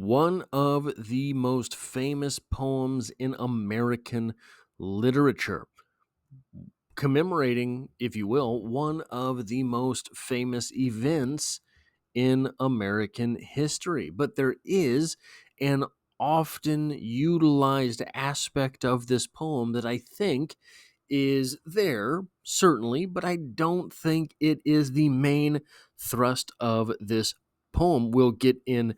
One of the most famous poems in American literature, commemorating, if you will, one of the most famous events in American history. But there is an often utilized aspect of this poem that I think is there, certainly, but I don't think it is the main thrust of this poem. We'll get into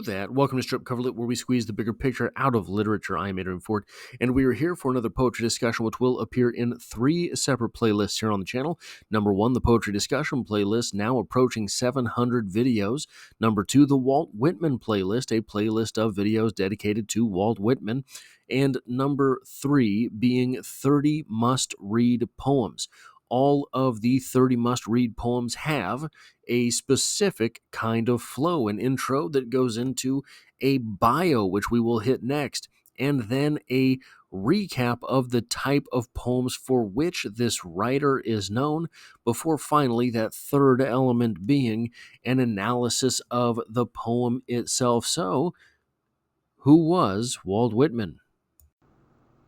that. Welcome to Strip Coverlet, where we squeeze the bigger picture out of literature. I am Adrian Ford, and we are here for another poetry discussion, which will appear in 3 separate playlists here on the channel. Number 1, the Poetry Discussion playlist, now approaching 700 videos. Number 2, the Walt Whitman playlist, a playlist of videos dedicated to Walt Whitman. And number 3 being 30 must-read poems. All of the 30 must-read poems have a specific kind of flow, an intro that goes into a bio, which we will hit next, and then a recap of the type of poems for which this writer is known, before finally that third element being an analysis of the poem itself. So, who was Walt Whitman?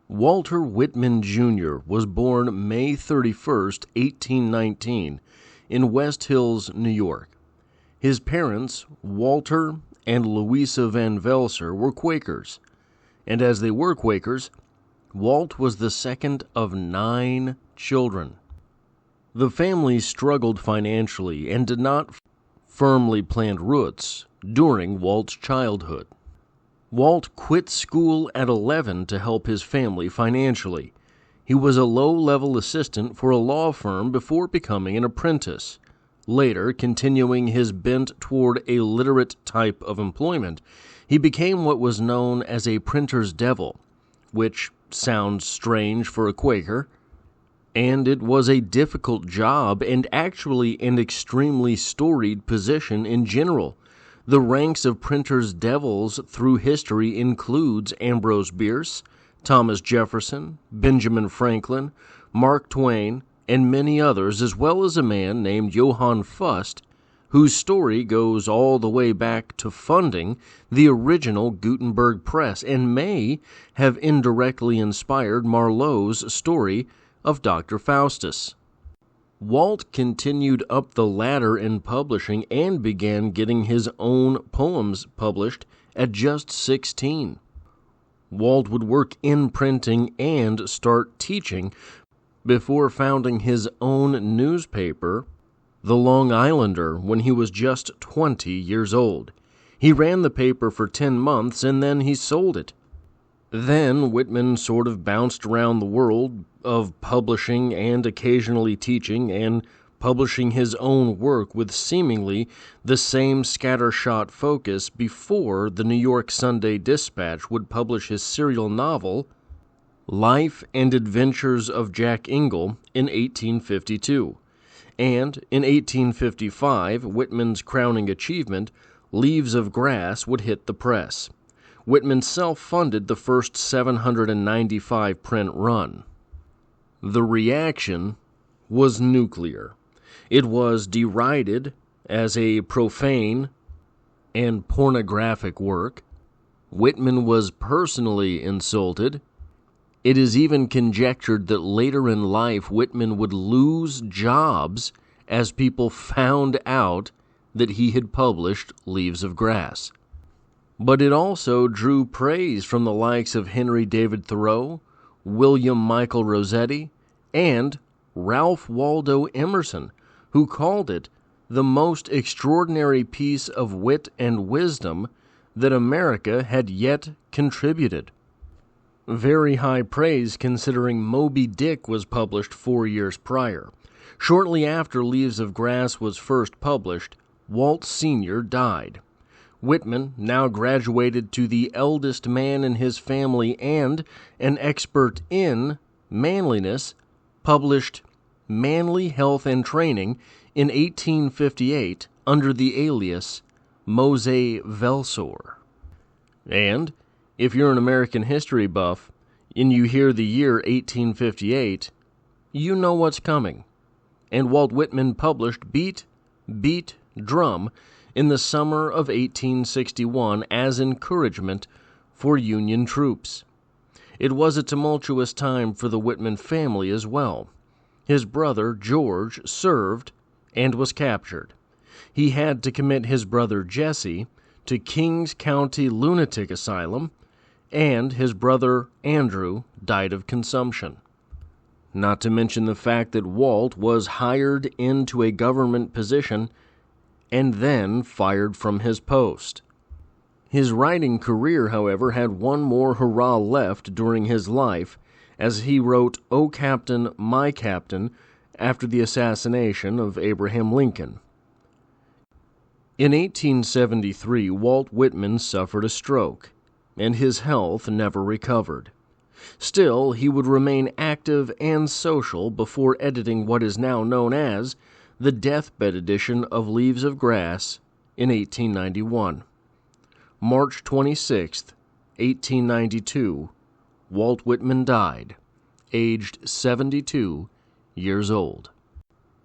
Walter Whitman Jr. was born May 31st, 1819, in West Hills, New York. His parents, Walter and Louisa Van Velser, were Quakers, and as they were Quakers, Walt was the second of 9 children. The family struggled financially and did not firmly plant roots during Walt's childhood. Walt quit school at 11 to help his family financially. He was a low-level assistant for a law firm before becoming an apprentice. Later, continuing his bent toward a literate type of employment, he became what was known as a printer's devil, which sounds strange for a Quaker, and it was a difficult job and actually an extremely storied position in general. The ranks of printers' devils through history includes Ambrose Bierce, Thomas Jefferson, Benjamin Franklin, Mark Twain, and many others, as well as a man named Johann Fust, whose story goes all the way back to funding the original Gutenberg press and may have indirectly inspired Marlowe's story of Dr. Faustus. Walt continued up the ladder in publishing and began getting his own poems published at just 16. Walt would work in printing and start teaching before founding his own newspaper, The Long Islander, when he was just 20 years old. He ran the paper for 10 months and then he sold it. Then Whitman sort of bounced around the world of publishing and occasionally teaching and publishing his own work with seemingly the same scattershot focus before the New York Sunday Dispatch would publish his serial novel, Life and Adventures of Jack Ingle, in 1852. And in 1855, Whitman's crowning achievement, Leaves of Grass, would hit the press. Whitman self-funded the first 795 print run. The reaction was nuclear. It was derided as a profane and pornographic work. Whitman was personally insulted. It is even conjectured that later in life Whitman would lose jobs as people found out that he had published Leaves of Grass. But it also drew praise from the likes of Henry David Thoreau, William Michael Rossetti, and Ralph Waldo Emerson, who called it the most extraordinary piece of wit and wisdom that America had yet contributed. Very high praise considering Moby Dick was published 4 years prior. Shortly after Leaves of Grass was first published, Walt Sr. died. Whitman, now graduated to the eldest man in his family and an expert in manliness, published Manly Health and Training in 1858 under the alias Mose Velsor. And if you're an American history buff and you hear the year 1858, you know what's coming. And Walt Whitman published Beat, Beat, Drum in the summer of 1861 as encouragement for Union troops. It was a tumultuous time for the Whitman family as well. His brother, George, served and was captured. He had to commit his brother Jesse to Kings County Lunatic Asylum, and his brother Andrew died of consumption. Not to mention the fact that Walt was hired into a government position and then fired from his post. His writing career, however, had one more hurrah left during his life, as he wrote "O Captain, My Captain" after the assassination of Abraham Lincoln. In 1873, Walt Whitman suffered a stroke, and his health never recovered. Still, he would remain active and social before editing what is now known as the deathbed edition of Leaves of Grass in 1891. March 26, 1892, Walt Whitman died, aged 72 years old.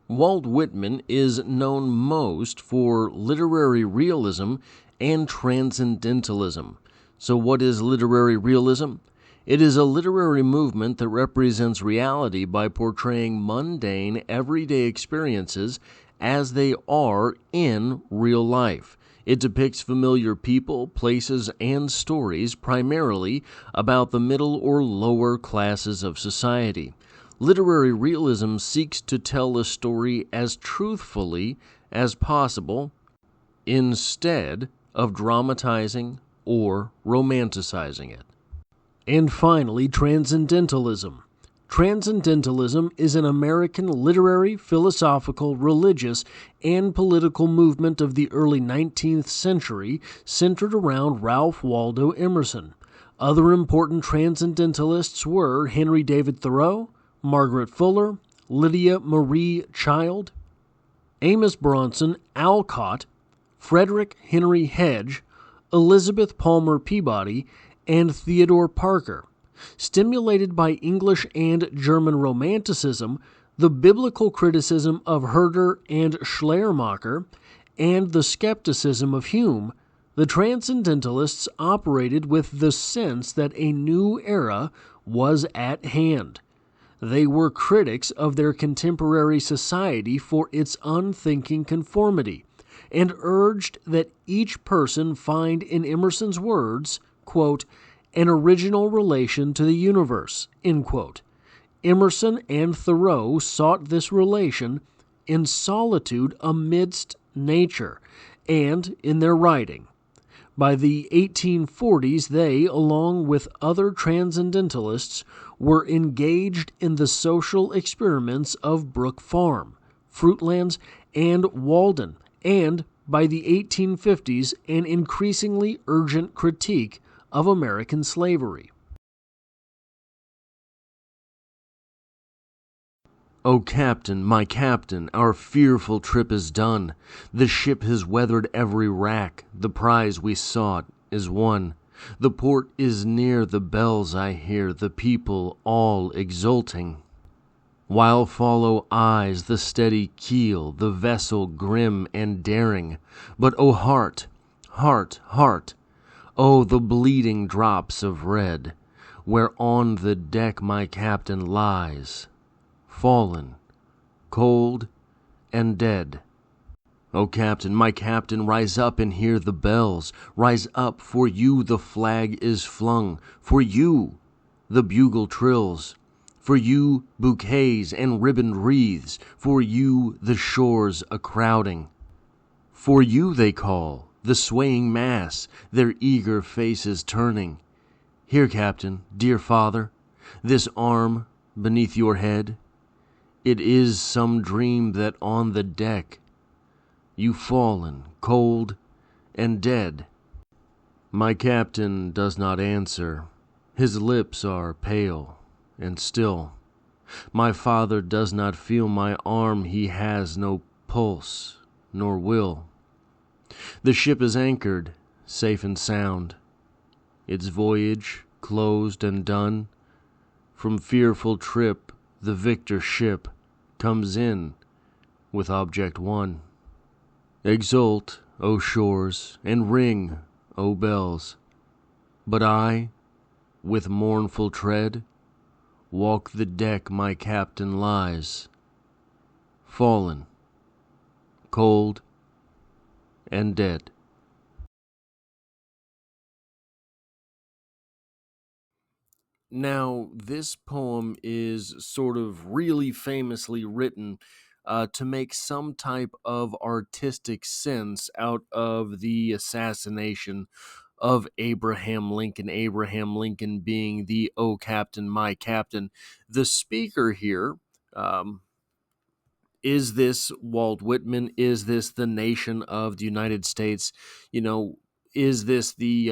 Walt Whitman is known most for literary realism and transcendentalism. So what is literary realism? It is a literary movement that represents reality by portraying mundane, everyday experiences as they are in real life. It depicts familiar people, places, and stories primarily about the middle or lower classes of society. Literary realism seeks to tell a story as truthfully as possible instead of dramatizing or romanticizing it. And finally, transcendentalism. Transcendentalism is an American literary, philosophical, religious, and political movement of the early 19th century centered around Ralph Waldo Emerson. Other important transcendentalists were Henry David Thoreau, Margaret Fuller, Lydia Marie Child, Amos Bronson Alcott, Frederick Henry Hedge, Elizabeth Palmer Peabody, and Theodore Parker. Stimulated by English and German Romanticism, the biblical criticism of Herder and Schleiermacher, and the skepticism of Hume, the Transcendentalists operated with the sense that a new era was at hand. They were critics of their contemporary society for its unthinking conformity, and urged that each person find in Emerson's words, quote, an original relation to the universe, end quote. Emerson and Thoreau sought this relation in solitude amidst nature and in their writing. By the 1840s, they, along with other transcendentalists, were engaged in the social experiments of Brook Farm, Fruitlands, and Walden, and by the 1850s, an increasingly urgent critique of American slavery. O Captain, my Captain, our fearful trip is done. The ship has weathered every rack. The prize we sought is won. The port is near, the bells I hear, the people all exulting. While follow eyes the steady keel, the vessel grim and daring. But, O heart, heart, heart, oh, the bleeding drops of red, where on the deck my captain lies, fallen, cold, and dead. O Captain, my Captain, rise up and hear the bells. Rise up, for you the flag is flung. For you the bugle trills. For you bouquets and ribboned wreaths. For you the shores a-crowding. For you they call, the swaying mass, their eager faces turning. Here, Captain, dear father, this arm beneath your head. It is some dream that on the deck you've fallen, cold and dead. My Captain does not answer. His lips are pale and still. My father does not feel my arm. He has no pulse nor will. The ship is anchored, safe and sound, its voyage closed and done. From fearful trip the victor ship comes in with object won. Exult, O shores, and ring, O bells. But I, with mournful tread, walk the deck my captain lies, fallen, cold, and dead. Now, this poem is sort of really famously written to make some type of artistic sense out of the assassination of Abraham Lincoln. Abraham Lincoln being the "Oh Captain, my Captain." The speaker here, um, is this Walt Whitman? Is this the nation of the United States? You know, is this the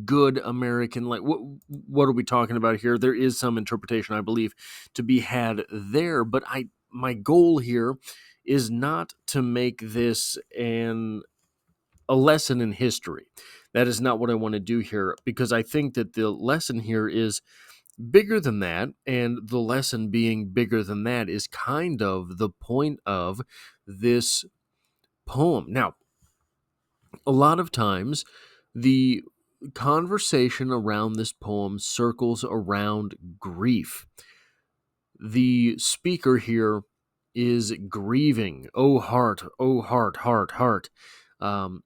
good American? Like, what are we talking about here? There is some interpretation, I believe, to be had there, but my goal here is not to make this a lesson in history. That is not what I want to do here, because I think that the lesson here is bigger than that, and the lesson being bigger than that is kind of the point of this poem. Now, a lot of times the conversation around this poem circles around grief. The speaker here is grieving. Oh, heart, oh, heart, heart, heart. Um,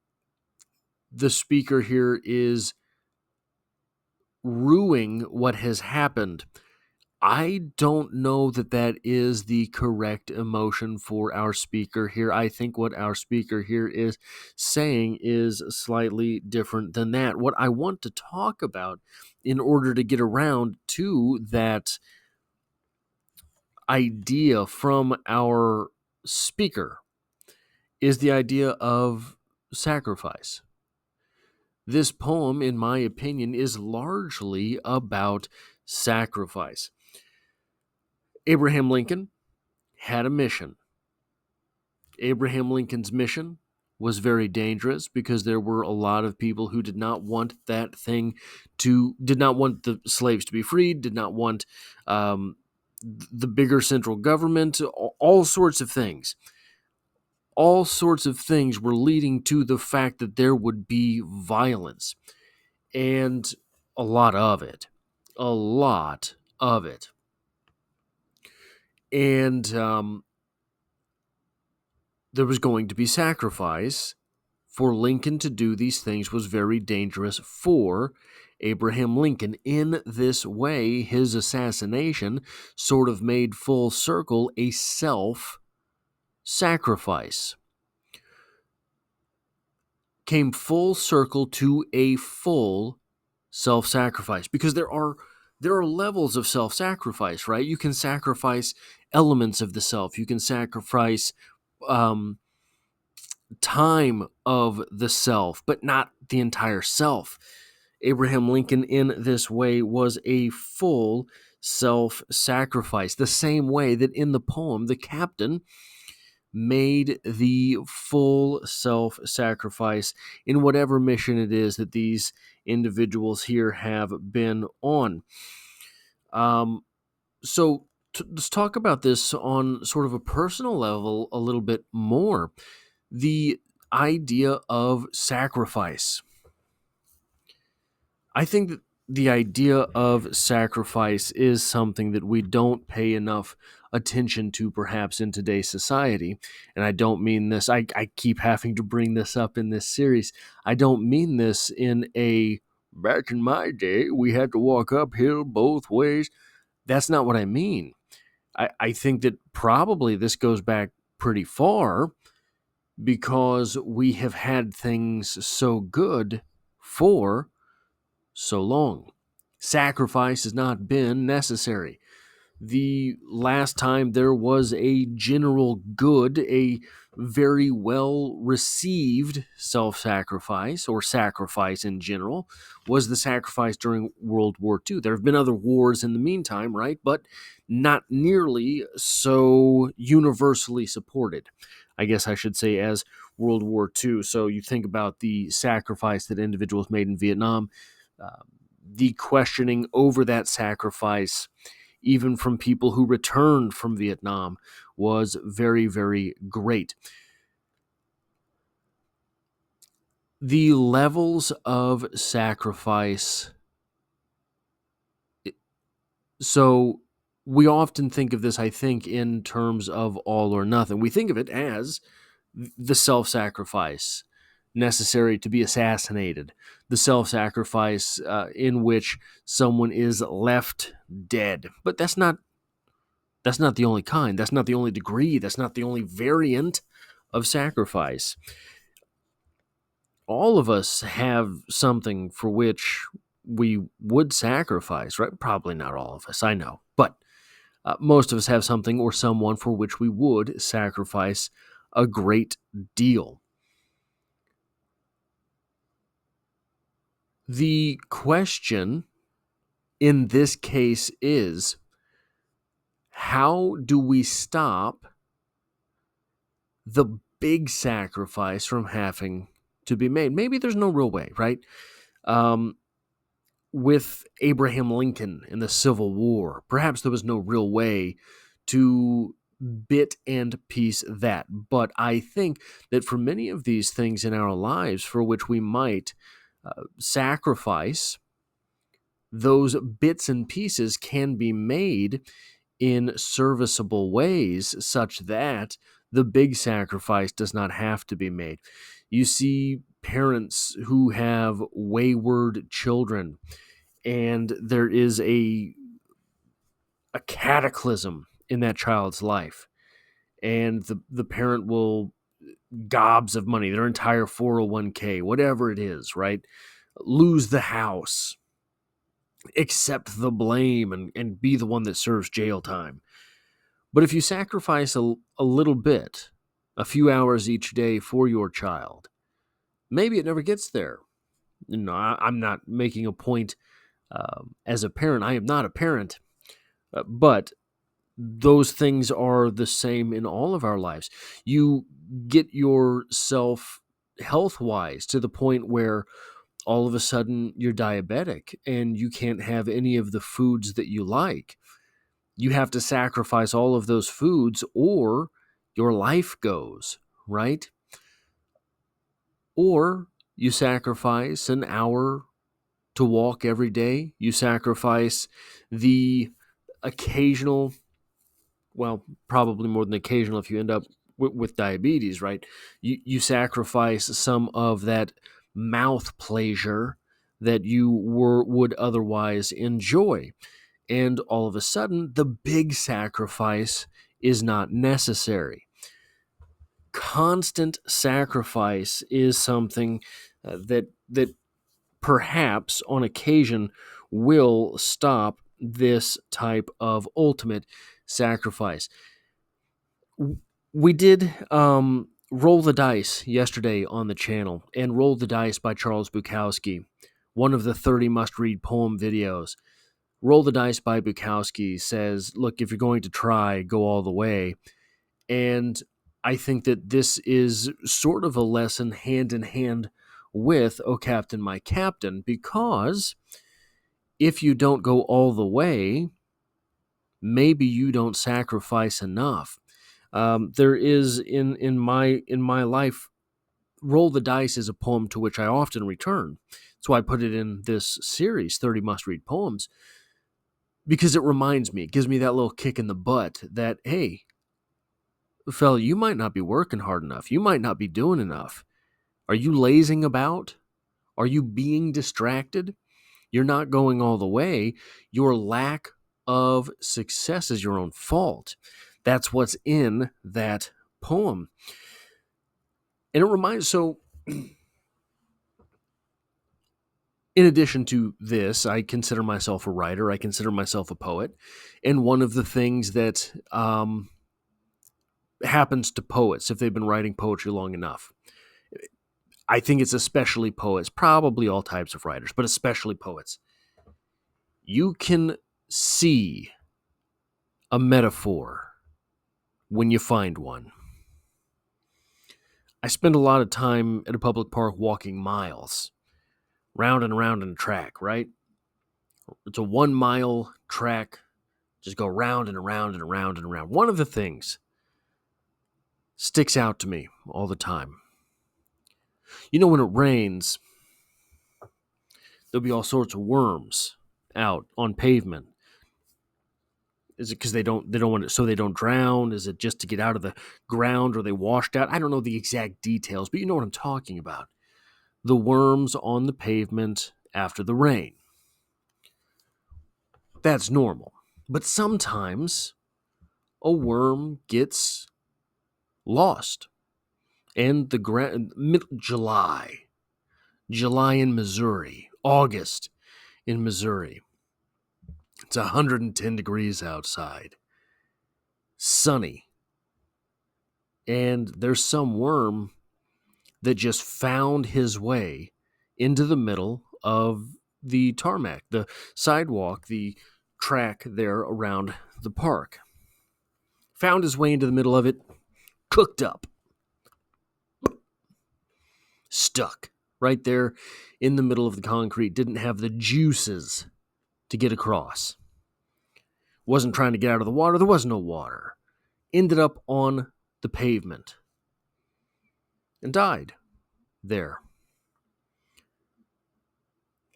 the speaker here is rueing what has happened. I don't know that that is the correct emotion for our speaker here. I think what our speaker here is saying is slightly different than that. What I want to talk about in order to get around to that idea from our speaker is the idea of sacrifice. This poem, in my opinion, is largely about sacrifice. Abraham Lincoln had a mission. Abraham Lincoln's mission was very dangerous because there were a lot of people who did not want did not want the slaves to be freed, did not want the bigger central government, all sorts of things. All sorts of things were leading to the fact that there would be violence, and a lot of it. A lot of it. And there was going to be sacrifice. For Lincoln to do these things was very dangerous for Abraham Lincoln. In this way, his assassination sort of made full circle a self-sacrifice. Came full circle to a full self-sacrifice, because there are levels of self-sacrifice, right? You can sacrifice elements of the self. You can sacrifice time of the self, but not the entire self. Abraham Lincoln, in this way, was a full self-sacrifice, the same way that in the poem, the captain made the full self-sacrifice in whatever mission it is that these individuals here have been on. So let's talk about this on sort of a personal level a little bit more. The idea of sacrifice. I think that the idea of sacrifice is something that we don't pay enough attention to, perhaps, in today's society. And I don't mean this, I keep having to bring this up in this series. I don't mean this in a back in my day, we had to walk uphill both ways. That's not what I mean. I think that probably this goes back pretty far, because we have had things so good for so long. Sacrifice has not been necessary. The last time there was a general good, a very well received self-sacrifice or sacrifice in general, was the sacrifice during World War II. There have been other wars in the meantime, right? But not nearly so universally supported, I guess I should say, as World War II. So you think about the sacrifice that individuals made in Vietnam, uh, the questioning over that sacrifice, even from people who returned from Vietnam, was very, very great. The levels of sacrifice. So we often think of this, I think, in terms of all or nothing. We think of it as the self-sacrifice necessary to be assassinated, the self-sacrifice in which someone is left dead. But that's not the only kind. That's not the only degree. That's not the only variant of sacrifice. All of us have something for which we would sacrifice, right? Probably not all of us, I know. But most of us have something or someone for which we would sacrifice a great deal. The question in this case is, how do we stop the big sacrifice from having to be made? Maybe there's no real way, right? Um, with Abraham Lincoln in the Civil War, perhaps there was no real way to bit and piece that. But I think that for many of these things in our lives for which we might sacrifice, those bits and pieces can be made in serviceable ways such that the big sacrifice does not have to be made. You see parents who have wayward children, and there is a cataclysm in that child's life, and the parent will gobs of money, their entire 401k, whatever it is, right? Lose the house, accept the blame, and be the one that serves jail time. But if you sacrifice a little bit, a few hours each day for your child, maybe it never gets there. I'm not making a point as a parent. I am not a parent, but those things are the same in all of our lives. You get yourself health wise to the point where all of a sudden you're diabetic and you can't have any of the foods that you like. You have to sacrifice all of those foods or your life goes, right? Or you sacrifice an hour to walk every day. You sacrifice the occasional, well, probably more than occasional if you end up with diabetes, right? You sacrifice some of that mouth pleasure that you would otherwise enjoy. And all of a sudden, the big sacrifice is not necessary. Constant sacrifice is something that perhaps on occasion will stop this type of ultimate sacrifice. We did Roll the Dice yesterday on the channel, and Roll the Dice by Charles Bukowski, one of the 30 must-read poem videos. Roll the Dice by Bukowski says, look, if you're going to try, go all the way. And I think that this is sort of a lesson hand in hand with Oh Captain, My Captain, because if you don't go all the way, maybe you don't sacrifice enough. There is in my life, Roll the Dice is a poem to which I often return. That's why I put it in this series, 30 must-read poems, because it reminds me, it gives me that little kick in the butt that, hey, fella, you might not be working hard enough. You might not be doing enough. Are you lazing about? Are you being distracted? You're not going all the way. Your lack of success is your own fault. That's what's in that poem. And it reminds, so in addition to this, I consider myself a writer. I consider myself a poet. And one of the things that happens to poets if they've been writing poetry long enough, I think it's especially poets, probably all types of writers, but especially poets. You can see a metaphor when you find one. I spend a lot of time at a public park walking miles, round and around in a track, right? It's a 1 mile track. Just go round and around and around and around. One of the things sticks out to me all the time. When it rains, there'll be all sorts of worms out on pavement. Is it because they don't want it so they don't drown? Is it just to get out of the ground, or they washed out? I don't know the exact details, but you know what I'm talking about. The worms on the pavement after the rain. That's normal. But sometimes a worm gets lost. And July in Missouri, August in Missouri. It's 110 degrees outside, sunny, and there's some worm that just found his way into the middle of the tarmac, the sidewalk, the track there around the park. Found his way into the middle of it, cooked up, stuck right there in the middle of the concrete, didn't have the juices to get across. Wasn't trying to get out of the water, there was no water. Ended up on the pavement and died there.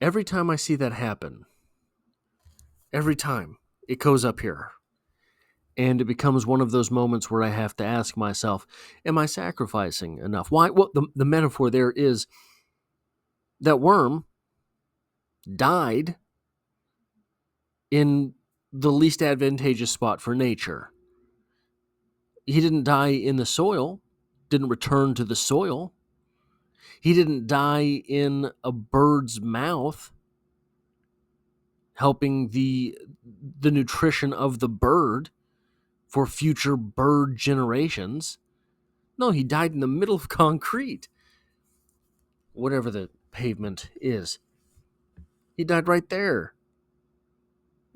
Every time I see that happen, every time it goes up here, and it becomes one of those moments where I have to ask myself, am I sacrificing enough? Why? Well, the metaphor there is that worm died in the least advantageous spot for nature. He didn't die in the soil, didn't return to the soil. He didn't die in a bird's mouth, helping the nutrition of the bird for future bird generations. No, he died in the middle of concrete. Whatever the pavement is. He died right there.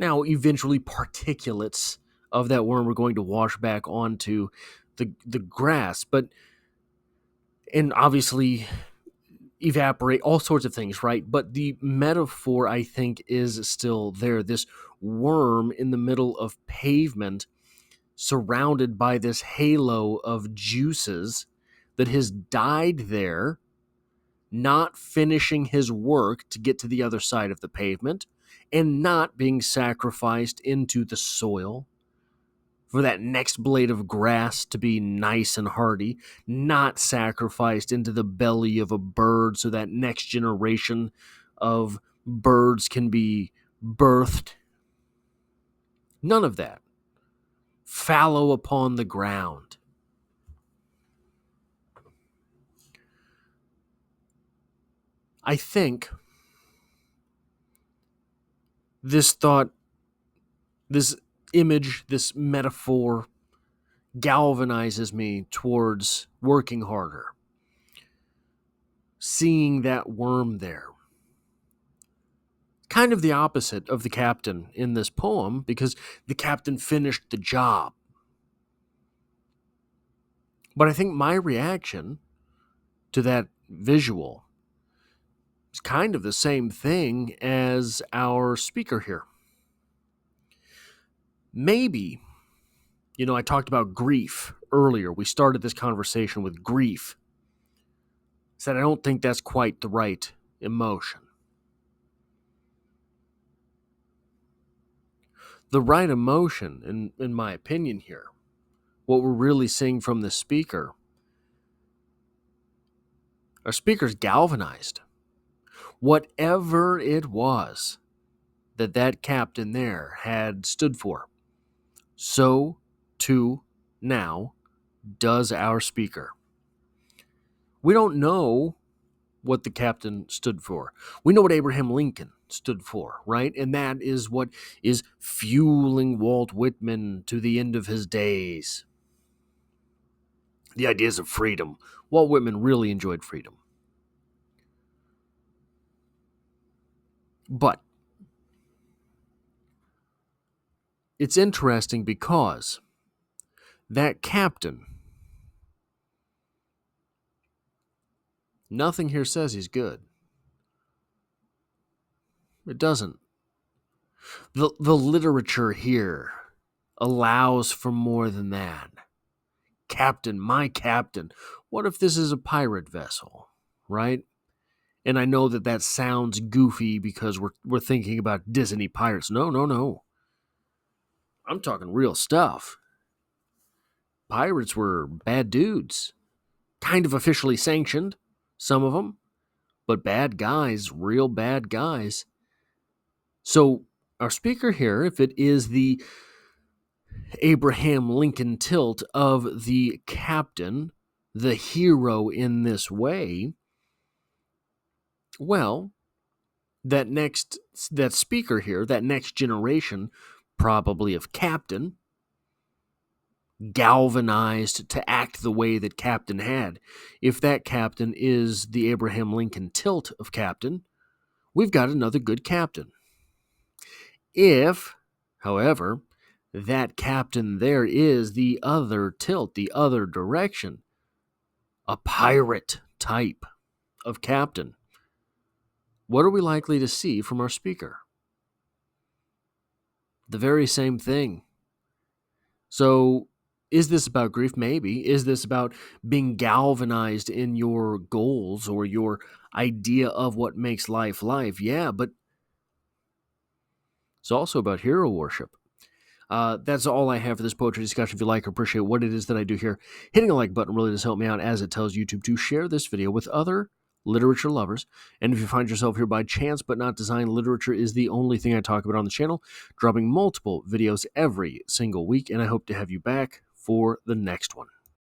Now, eventually particulates of that worm are going to wash back onto the grass, and obviously evaporate, all sorts of things, right? But the metaphor, I think, is still there. This worm in the middle of pavement, surrounded by this halo of juices that has died there, not finishing his work to get to the other side of the pavement, and not being sacrificed into the soil for that next blade of grass to be nice and hardy, not sacrificed into the belly of a bird so that next generation of birds can be birthed. None of that. Fallow upon the ground. I think this thought, this image, this metaphor galvanizes me towards working harder. Seeing that worm there. Kind of the opposite of the captain in this poem, because the captain finished the job. But I think my reaction to that visual is kind of the same thing as our speaker here. Maybe, I talked about grief earlier. We started this conversation with grief. I said I don't think that's quite the right emotion. The right emotion, in my opinion here, what we're really seeing from the speaker, our speaker's galvanized. Whatever it was that captain there had stood for, so too now does our speaker. We don't know what the captain stood for. We know what Abraham Lincoln stood for, right? And that is what is fueling Walt Whitman to the end of his days. The ideas of freedom. Walt Whitman really enjoyed freedom. But it's interesting because that captain, nothing here says he's good. It doesn't. The literature here allows for more than that. Captain, my captain. What if this is a pirate vessel, right? And I know that that sounds goofy because we're thinking about Disney pirates. No, no, no. I'm talking real stuff. Pirates were bad dudes, kind of officially sanctioned, some of them, but bad guys, real bad guys. So, our speaker here, if it is the Abraham Lincoln tilt of the captain, the hero in this way, well, that speaker here, that next generation, probably of captain, galvanized to act the way that captain had. If that captain is the Abraham Lincoln tilt of captain, we've got another good captain. If, however, that captain there is the other tilt, the other direction, a pirate type of captain, what are we likely to see from our speaker? The very same thing. So, is this about grief? Maybe. Is this about being galvanized in your goals or your idea of what makes life life? Yeah, but it's also about hero worship. That's all I have for this poetry discussion. If you like or appreciate what it is that I do here, hitting a like button really does help me out, as it tells YouTube to share this video with other literature lovers. And if you find yourself here by chance but not design, literature is the only thing I talk about on the channel, dropping multiple videos every single week, and I hope to have you back for the next one.